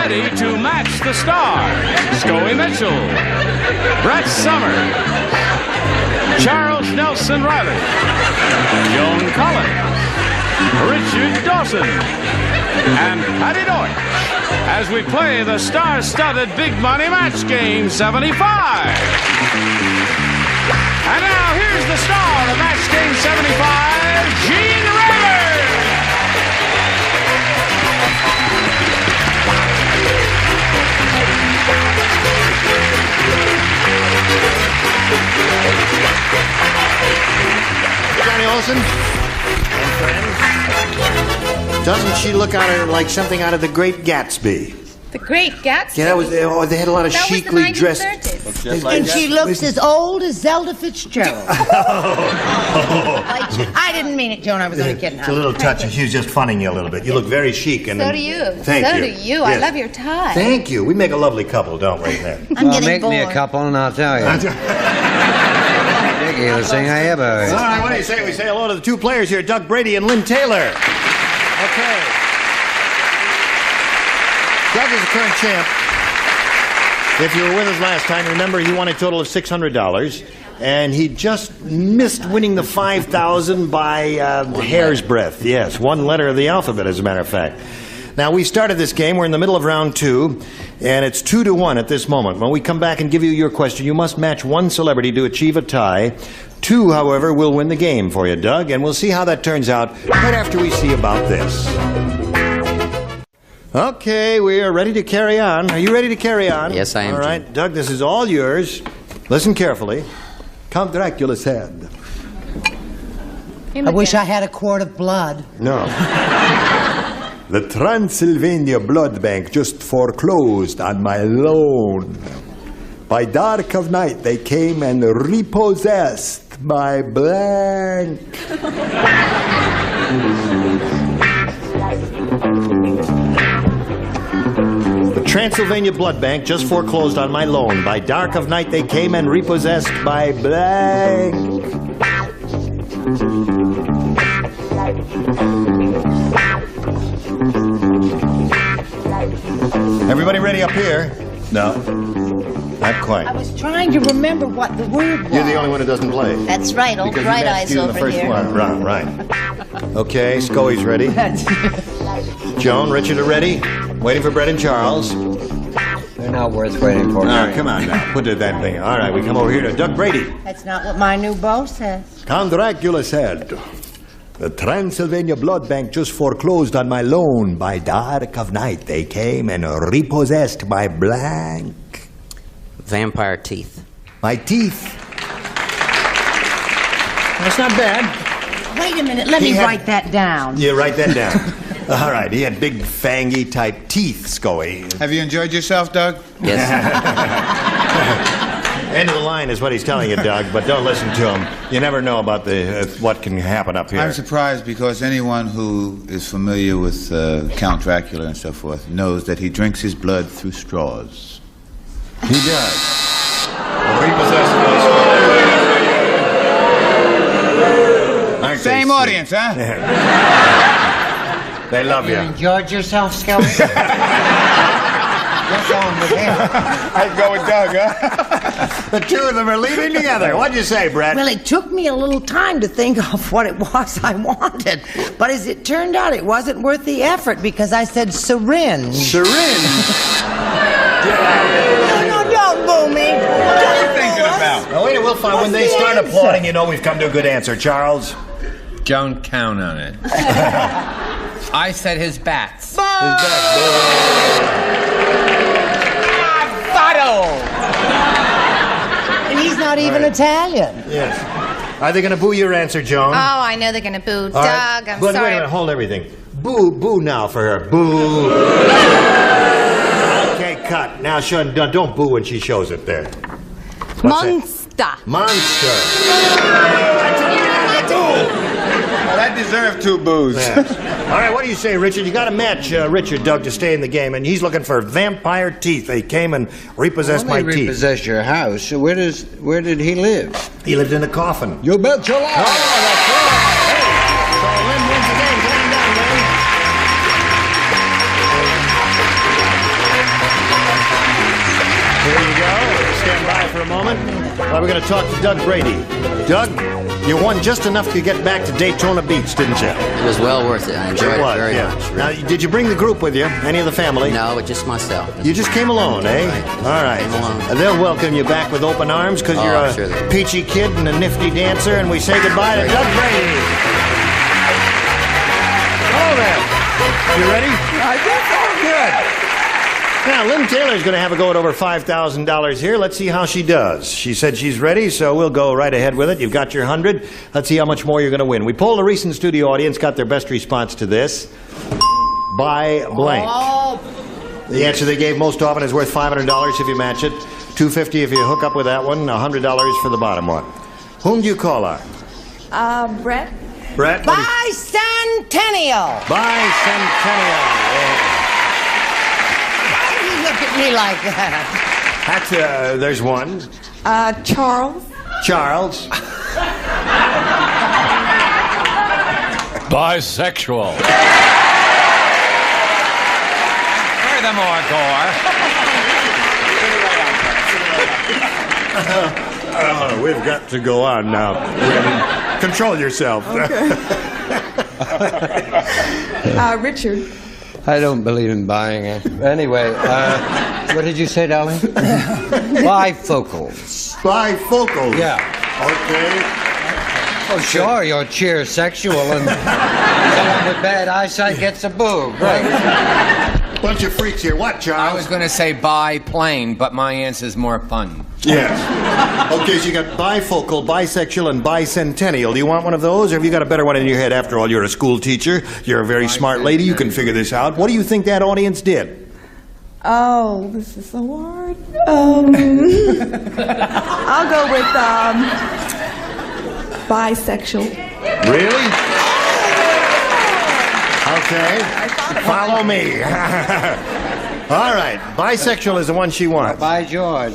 ready to match the stars. Scoey Mitchell, Brett Summers, Charles Nelson Reilly, Joan Collins, Richard Dawson, and Patti Deutsch as we play the star-studded Big Money Match Game 75. And now here's the star of Match Game 75, Gene Rivers. Johnny Olsen. Doesn't she look like something out of The Great Gatsby? The Great Gatsby? Yeah, that was. Oh, they had a lot of chicly dressed. And she looks as old as Zelda Fitzgerald. I didn't mean it, Joan. I was only kidding. It's a little touchy. She was just funning you a little bit. You look very chic. And so do you. Thank you. So do you. Yes. I love your tie. Thank you. We make a lovely couple, don't we? I'm make bored. me a couple and I'll tell you. Vicky, the thing I ever heard. All right, what do you say? We say hello to the two players here, Doug Brady and Lyn Taylor. Okay. Doug is the current champ. If you were with us last time, remember he won a total of $600, and he just missed winning the $5,000 by hair's breadth. Yes, one letter of the alphabet, as a matter of fact. Now, we started this game. We're in the middle of round 2, and it's 2-1 at this moment. When we come back and give you your question, you must match one celebrity to achieve a tie. 2, however, will win the game for you, Doug, and we'll see how that turns out right after we see about this. Okay, we are ready to carry on. Are you ready to carry on? Yes, I am. All right, Doug, this is all yours. Listen carefully. Count Dracula said. I wish I had a quart of blood. No. The Transylvania Blood Bank just foreclosed on my loan. By dark of night, they came and repossessed my blank. The Transylvania Blood Bank just foreclosed on my loan. By dark of night, they came and repossessed my blank. Everybody ready up here? No. Not quite. I was trying to remember what the word was. You're the only one who doesn't play. That's right, old Because Bright you Eyes you in over the first here. one. Right. Okay, Scoey's ready. Joan, Richard are ready. Waiting for Brett and Charles. They're not worth waiting for. Oh, come on now. Put that thing. All right, we come over here to Doug Brady. That's not what my new beau says. Count Dracula said, the Transylvania Blood Bank just foreclosed on my loan. By dark of night, they came and repossessed my blank. Vampire teeth. My teeth. That's not bad. Wait a minute, let me write that down. Yeah, write that down. All right, he had big, fangy type teeth, Scoey. Have you enjoyed yourself, Doug? Yes. End of the line is what he's telling you, Doug, but don't listen to him. You never know about what can happen up here. I'm surprised because anyone who is familiar with Count Dracula and so forth knows that he drinks his blood through straws. He does. Repossessed by straws. Same audience, huh? They love you. Enjoyed yourself, Scoey? What's on with him? I'd go with Doug, huh? The two of them are leaving together. What'd you say, Brett? Well, it took me a little time to think of what it was I wanted. But as it turned out, it wasn't worth the effort because I said syringe. Syringe? No, don't boo me. What are you thinking about? Oh, wait, we'll find when they start applauding, you know we've come to a good answer. Charles? Don't count on it. I said his bats. And he's not even Italian. Yes. Are they going to boo your answer, Joan? Oh, I know they're going to boo. All right. Doug, I'm Wait a sorry. minute, hold everything. Boo now for her. Boo. Okay, cut. Now, Sean, don't boo when she shows it there. Monster. Monster. Well, that deserved 2 boos. Yes. All right, what do you say, Richard? You got to match Richard, Doug, to stay in the game, and he's looking for vampire teeth. They came and repossessed my teeth. Repossess your house. Where did he live? He lived in a coffin. You bet your life. Oh, that's right. Hey, so Lyn wins the game. Come on down, Lyn. moment. Well, we're going to talk to Doug Brady. Doug, you won just enough to get back to Daytona Beach, didn't you? It was well worth it. I enjoyed it very much. Now, did you bring the group with you? Any of the family? No, just myself. You just came alone, eh? All right. Came alone. They'll welcome you back with open arms because you're a sure they peachy kid and a nifty dancer, and we say goodbye to Doug Brady. Hello there. You ready? I guess I'm good. Now, Lyn Taylor's going to have a go at over $5,000 here. Let's see how she does. She said she's ready, so we'll go right ahead with it. You've got your 100. Let's see how much more you're going to win. We polled a recent studio audience, got their best response to this. Buy blank. The answer they gave most often is worth $500 if you match it, $250 if you hook up with that one, $100 for the bottom one. Whom do you call on? Brett? Brett? Bicentennial. Bicentennial. Yeah. Why do you look at me like that? That's, there's one. Charles? Charles. Bisexual. Furthermore, Gore. We've got to go on now. Control yourself. Richard? I don't believe in buying it. Anyway, what did you say, darling? Bifocals. Bifocals. Yeah. Okay. Oh, sure, you're cheer sexual and someone with bad eyesight gets a boob. Right. Bunch of freaks here. What, Charles? I was going to say biplane, but my answer's more fun. Yes. Okay, so you got bifocal, bisexual, and bicentennial. Do you want one of those, or have you got a better one in your head? After all, you're a school teacher. You're a very smart lady. You can figure this out. What do you think that audience did? Oh, this is so hard. I'll go with bisexual. Really? Okay. Follow me. All right. Bisexual is the one she wants. By George.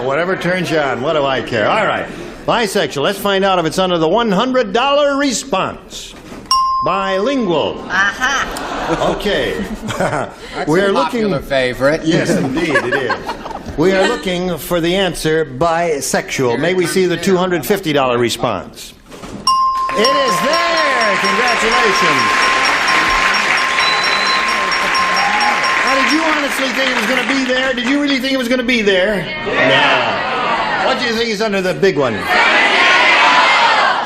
Whatever turns you on. What do I care? All right. Bisexual. Let's find out if it's under the $100 response. Bilingual. Aha. Okay. That's We're a looking. popular favorite. Yes, indeed, it is. We are looking for the answer bisexual. May we see the $250 response? It is there! Congratulations. Now, did you honestly think it was going to be there? Did you really think it was going to be there? No. What do you think is under the big one?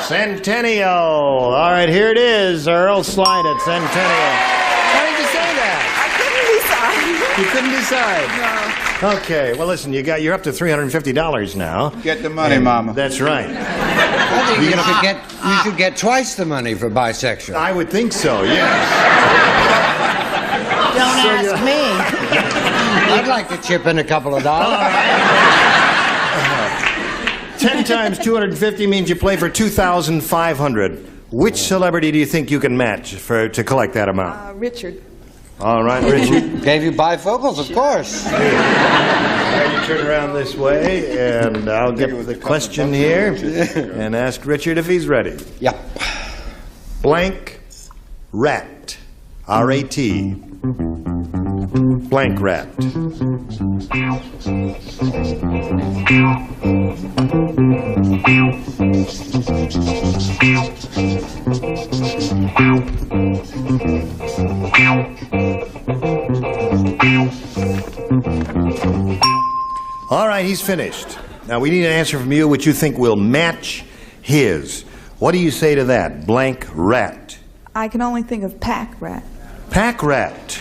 Centennial. All right, here it is. Earl, slide it. Centennial. Why did you say that? I couldn't decide. You couldn't decide? No. Okay, well, listen, you're up to $350 now. Get the money, Mama. That's right. I think you should get twice the money for bisexual. I would think so, yes. Don't ask me. I'd like to chip in a couple of dollars. 10 times 250 means you play for $2,500. Which celebrity do you think you can match to collect that amount? Richard. All right, Richard. Gave you bifocals, of course. You turn around this way, and I'll get the question here and ask Richard if he's ready. Yep. Blank rat. R-A-T. Blank rat. All right, he's finished. Now, we need an answer from you which you think will match his. What do you say to that? Blank rat. I can only think of pack rat. Pack rat.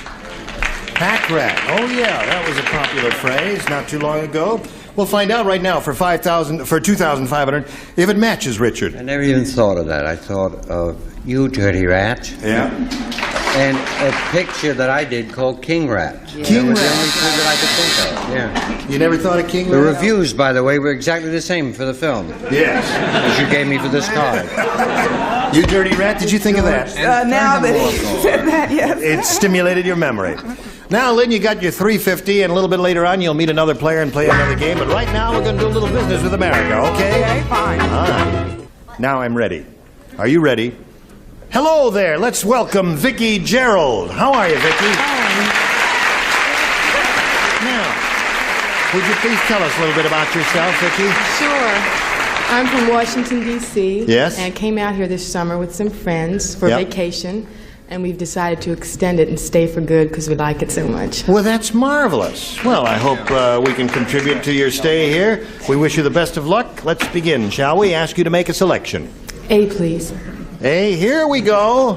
Pack rat. Oh, yeah, that was a popular phrase not too long ago. We'll find out right now for $2,500 if it matches Richard. I never even thought of that. I thought of you, dirty rat. Yeah. And a picture that I did called King Rat. King That was Rat. the only thing that I could think of. Yeah. You never thought of King The Rat? reviews, by the way, were exactly the same for the film Yes. as you gave me for this card. You dirty rat, did you think of that? Now that he said that, yes. It stimulated your memory. Now, Lyn, you got your $350, and a little bit later on, you'll meet another player and play another game. But right now, we're going to do a little business with America, okay? Okay, fine. All right. Now I'm ready. Are you ready? Hello there. Let's welcome Vicky Gerald. How are you, Vicky? Now, Would you please tell us a little bit about yourself, Vicky? Sure. I'm from Washington, D.C. Yes? And came out here this summer with some friends for Yep. vacation. And we've decided to extend it and stay for good because we like it so much. Well, that's marvelous. Well, I hope we can contribute to your stay here. We wish you the best of luck. Let's begin, shall we? Ask you to make a selection. A, please. Hey, here we go.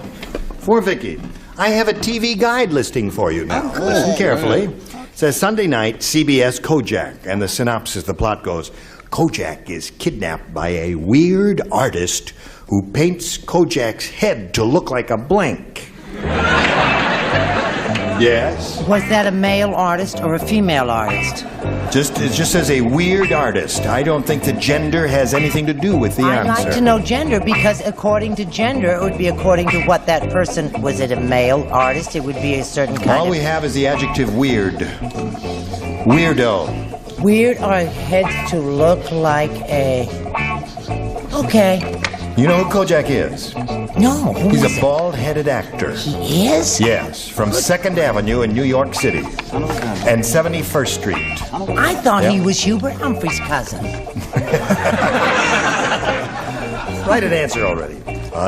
For Vicky. I have a TV guide listing for you now. Listen carefully. It says Sunday night, CBS Kojak. And the synopsis, the plot goes, Kojak is kidnapped by a weird artist who paints Kojak's head to look like a blank. Yes? Was that a male artist or a female artist? It just says a weird artist. I don't think the gender has anything to do with the I'd answer. like to know gender, because according to gender, it would be according to what that person... Was it a male artist? It would be a certain kind All of... we have is the adjective weird. Weirdo. Weird or heads to look like a... Okay. You know who Kojak is? No. Who He's is a it? bald-headed actor. He is? Yes, from 2nd Avenue in New York City and 71st Street. I thought he Yep. was Hubert Humphrey's cousin. Write an answer already.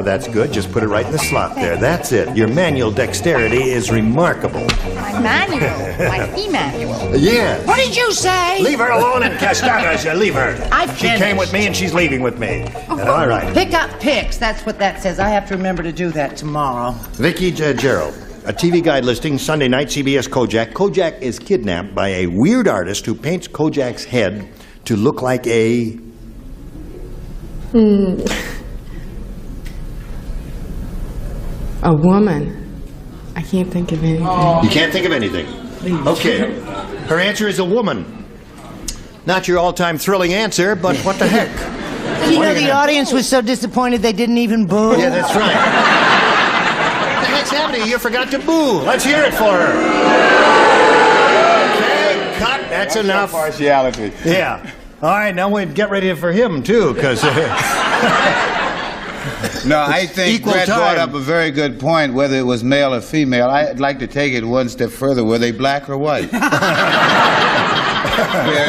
That's good. Just put it right in the slot there. That's it. Your manual dexterity is remarkable. My manual. My manual. Yes. What did you say? Leave her alone in Castadas. Leave her. She came with me and she's leaving with me. All right. Pick up picks. That's what that says. I have to remember to do that tomorrow. Vicky Gerald. A TV guide listing, Sunday night, CBS Kojak. Kojak is kidnapped by a weird artist who paints Kojak's head to look like a... A woman. I can't think of anything. You can't think of anything. Okay. Her answer is a woman. Not your all-time thrilling answer, but what the heck? You What know, are you the gonna- audience was so disappointed they didn't even boo. Yeah, that's right. What the heck's happening? You forgot to boo. Let's hear it for her. Okay, cut. That's enough. Partiality. Yeah. All right, now we get ready for him, too, because... No, I think equal Brett time. brought up a very good point, whether it was male or female. I'd like to take it one step further. Were they black or white? Yeah,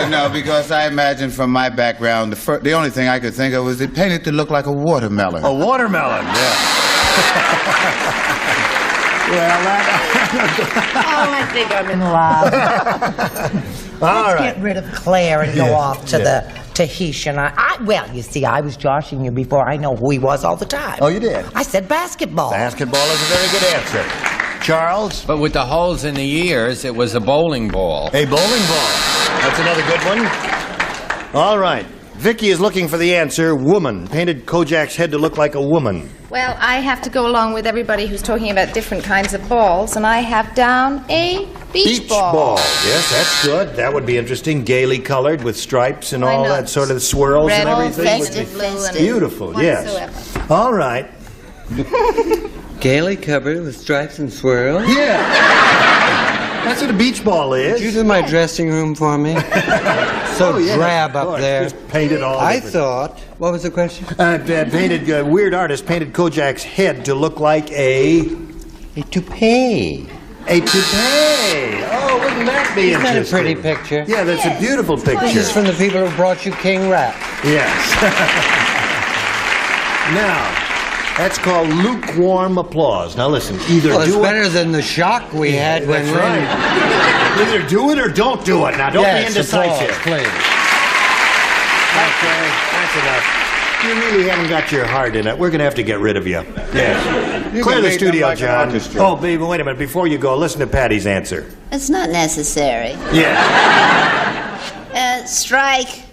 no, because I imagine from my background, the only thing I could think of was they painted to look like a watermelon. A watermelon, yeah. Well, Oh, I think I'm in love. all Let's right. get rid of Claire and go off to the Tahitian. Well, you see, I was joshing you before. I know who he was all the time. Oh, you did? I said basketball. Basketball is a very good answer. Charles? But with the holes in the ears, it was a bowling ball. A bowling ball. That's another good one. All right. Vicky is looking for the answer. Woman. Painted Kojak's head to look like a woman. Well, I have to go along with everybody who's talking about different kinds of balls, and I have down a beach ball. Yes, that's good. That would be interesting. Gaily colored with stripes and all that sort of swirls Red, and everything. festive, blue, and Beautiful, yes. whatsoever. All right. Gaily covered with stripes and swirls? Yeah. That's what a beach ball is. Could you do my dressing room for me? So Oh, yeah, drab of up course. there. Just painted all I different. thought... What was the question? Weird artist painted Kojak's head to look like a toupee. A toupee. Oh, wouldn't that be Isn't that a interesting? pretty picture? Yeah, that's a beautiful picture. This is from the people who brought you King Rat. Yes. Now, that's called lukewarm applause. Now listen, either Well, it's do better than the shock we had when that's right. Either do it or don't do it. Now, don't be indecisive. Please. Okay, that's enough. You really haven't got your heart in it. We're going to have to get rid of you. Yes. You Clear can the make them studio, like an John. orchestra. Oh, baby, wait a minute. Before you go, listen to Patty's answer. It's not necessary. Yeah. Strike.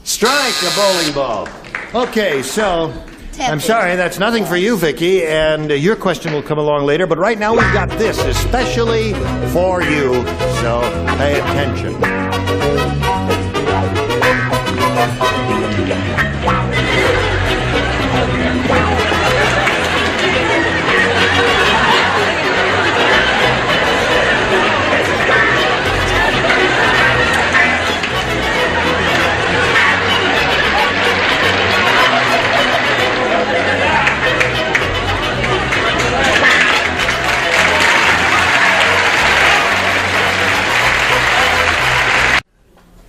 Strike a bowling ball. Okay, so I'm Tempted. sorry, that's nothing for you, Vicky, and your question will come along later, but right now we've got this especially for you, so pay attention.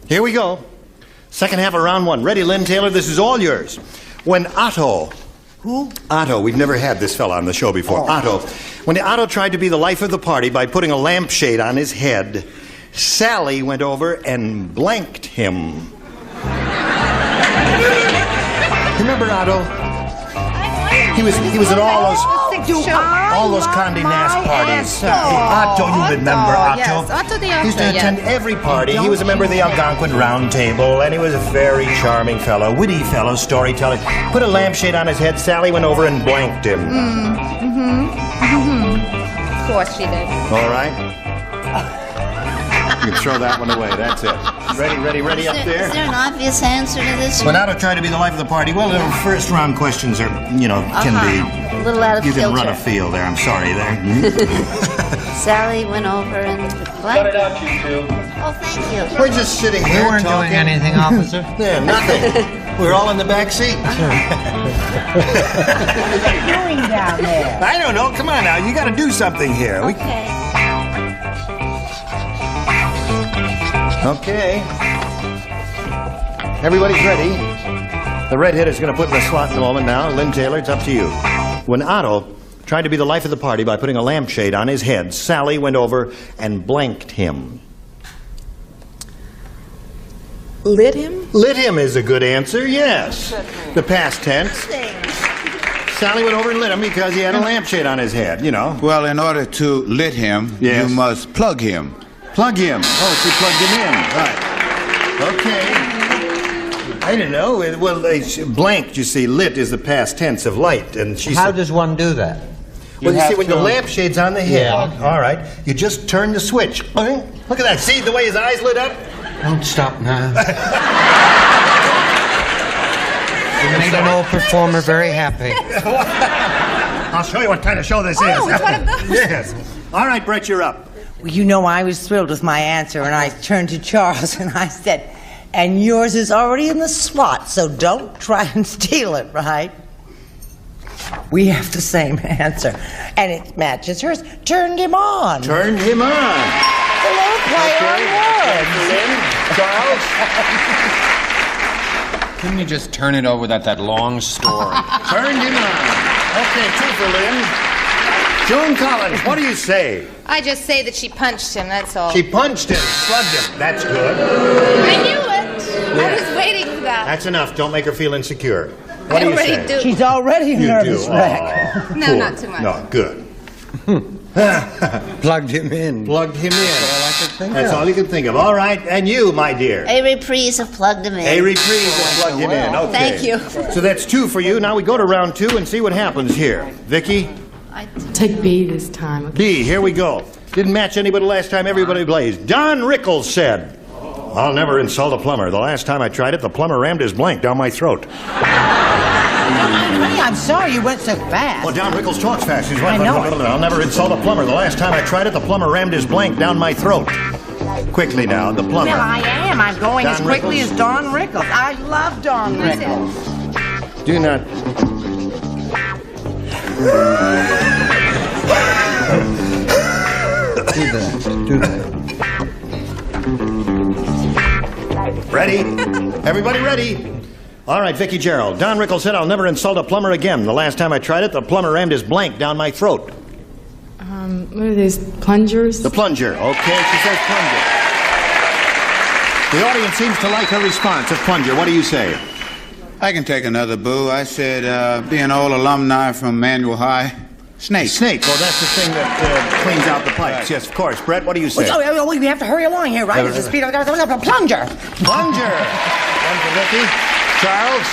Here we go. Second half of round one. Ready, Lyn Taylor? This is all yours. When Otto... Who? Otto. We've never had this fella on the show before. Oh. Otto. When Otto tried to be the life of the party by putting a lampshade on his head, Sally went over and blanked him. Remember Otto? He was at all those Condé Nast parties. Otto, you remember Otto? Yes, Otto the He used to actor, attend yes. every party. He was a member of the Algonquin Round Table, and he was a very charming fellow, witty fellow, storyteller. Put a lampshade on his head. Sally went over and blanked him. Of course she did. All right. You can throw that one away. That's it. Ready up there? Is there an obvious answer to this When one? Otto tried to be the life of the party, well, the first round questions are, can be... A little out of You filter. can run afield there. I'm sorry there. Sally went over and Cut it out, you two. Oh, thank you. We're just sitting We here weren't talking. doing anything, officer. Yeah, nothing. We're all in the back seat. What are you doing down there? I don't know. Come on now. You got to do something here. Okay. Okay. Everybody's ready. The redhead is going to put in the slot in a moment now. Lyn Taylor, it's up to you. When Otto tried to be the life of the party by putting a lampshade on his head, Sally went over and blanked him. Lit him? Lit him is a good answer, yes. The past tense. Sally went over and lit him because he had a lampshade on his head, Well, in order to lit him, Yes. you must plug him. Plug him. Oh, she plugged him in. Right. Okay. I don't know. Well, blanked, you see, lit is the past tense of light. And she How said, does one do that? well, you see, have when to- the lampshade's on the head, Yeah. all right, you just turn the switch. Look at that. See the way his eyes lit up? Don't stop now. You made an old performer very happy. I'll show you what kind of show this is. Oh, it's one of those. Yes. All right, Brett, you're up. Well, you know, I was thrilled with my answer, and I turned to Charles and I said, and yours is already in the slot, so don't try and steal it, right? We have the same answer, and it matches hers. Turned him on. Turned him on. A little play on words. Lyn, Charles. Couldn't you just turn it over that long story? Turned him on. Okay, 2 for Lyn. Joan Collins, what do you say? I just say that she punched him, that's all. She punched him, slugged him. That's good. I knew it. I was waiting for that. That's enough. Don't make her feel insecure. What do you already say? do. She's already a You nervous do. wreck. Oh, No, poor. not too much. No, good. Plugged him in. Plugged him in. That's all I could think That's of. all you can think of. All right, and you, my dear. A reprise of Plugged Him In. A reprise and plugged him in. Okay. Thank you. So that's 2 for you. Now we go to round 2 and see what happens here. Vicky? Take B this time. Okay. B, here we go. Didn't match anybody last time everybody blazed. Don Rickles said, I'll never insult a plumber. The last time I tried it, the plumber rammed his blank down my throat. Honey, I'm sorry you went so fast. Well, Don Rickles talks fast. He's I know it. I'll never insult a plumber. The last time I tried it, the plumber rammed his blank down my throat. Quickly now, the plumber. Well, I am. I'm going Don as quickly Rickles? as Don Rickles. I love Don Rickles. Do not. Do that. Ready? Everybody ready? All right, Vicky Gerald. Don Rickles said, I'll never insult a plumber again. The last time I tried it, the plumber rammed his blank down my throat. What are these, plungers? The plunger. Okay, she says plunger. The audience seems to like her response of plunger. What do you say? I can take another boo. I said, being an old alumni from Manual High, snake. Snake. Oh, that's the thing that cleans out the pipes. Yes, of course. Brett, what do you say? Oh, we have to hurry along here, right? It's the speed of a plunger. Plunger. One for Vicky. Charles.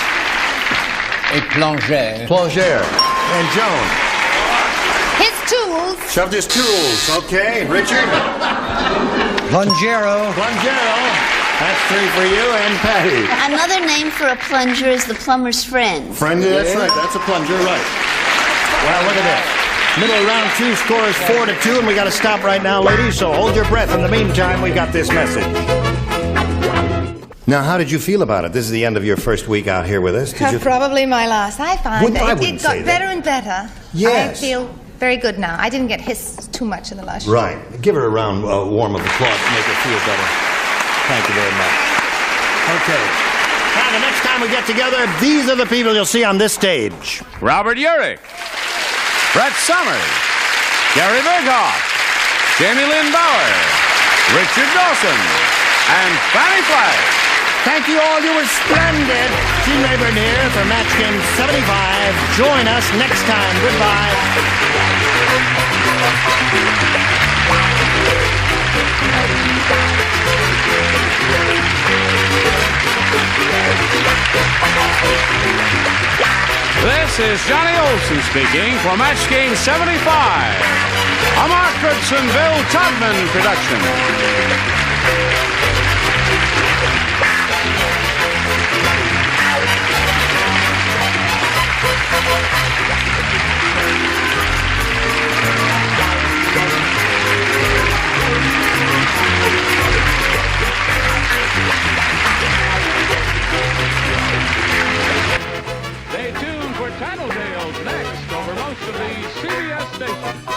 A plongeur. Plunger. And Joan. His tools. Shoved his tools. Okay. Richard. Plungero. Plungero. That's 3 for you and Patti. Another name for a plunger is the plumber's friend. Friend, that's right. That's a plunger, right. Well, look at that. Middle of round 2, score is 4-2, and we got to stop right now, ladies, so hold your breath. In the meantime, we got this message. Now, how did you feel about it? This is the end of your first week out here with us. Did you... Probably my last. I find I it wouldn't say got that. better and better. Yes. I feel very good now. I didn't get hissed too much in the last show. Right. Give her a round warm of applause to make her feel better. Thank you very much. Okay. Now, the next time we get together, these are the people you'll see on this stage. Robert Urich, Brett Summers, Gary Berghoff, Jamie Lynn Bauer, Richard Dawson, and Fanny Flagg. Thank you all. You were splendid. Gene Rayburn here for Match Game 75. Join us next time. Goodbye. This is Johnny Olson speaking for Match Game 75, a Mark Goodson, Bill Todman production. Stay tuned for Tattletales next over most of the CBS stations.